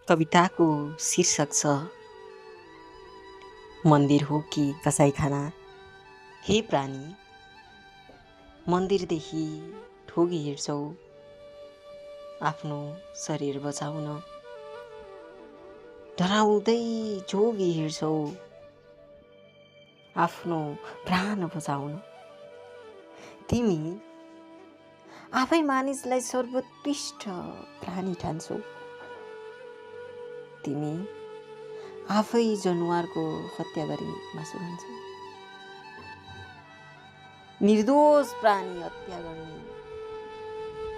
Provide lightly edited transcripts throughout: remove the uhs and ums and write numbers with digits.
कविताको शीर्षक छ मन्दिर हो कि कसाईखाना। हे प्राणी, मन्दिरदेखि ठोगी हिँड्छौ आफ्नो शरीर बचाउन, डराउँदै जोगी हिँड्छौ आफ्नो प्राण बचाउन। तिमी आफै मानिसलाई सर्वोत्कृष्ट प्राणी ठान्छौ। तिमी आफै जनावरको हत्या गरी मासु खान्छौ। निर्दोष प्राणी हत्या गर्ने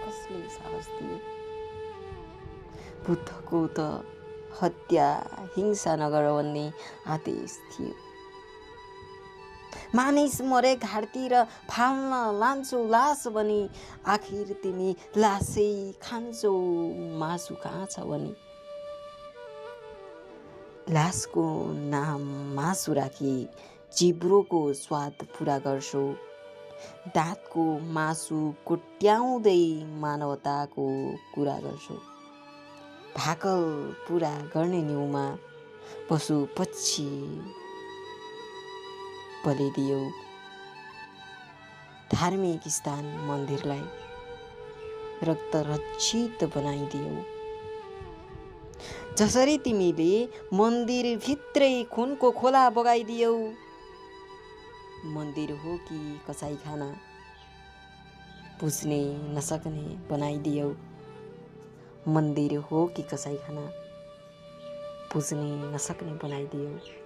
कसले साहस दियो? बुद्धको त हत्या हिंसा नगर भन्ने आदेश थियो। मानिस मरे घाटतिर फाल्न लान्छौ लास भने आखिर तिमी लासै खान्छौ मासु कहाँ छ भने। लासको नाम मासु राखी जिब्रोको स्वाद पुरा गर्छौ। दाँतको मासु कोट्याउँदै मानवताको कुरा गर्छौ। भाकल पुरा गर्ने न्युमा पशु पक्षी बलिदियौ। धार्मिक स्थान मन्दिरलाई रक्तरक्षित बनाइदियौ। जसरी तिमीले मन्दिरभित्रै खुनको खोला बगाइदियौ। मन्दिर हो कि कसाईखाना बुझ्ने नसक्ने बनाइदियौ। मन्दिर हो कि कसाईखाना बुझ्ने नसक्ने बनाइदियौ।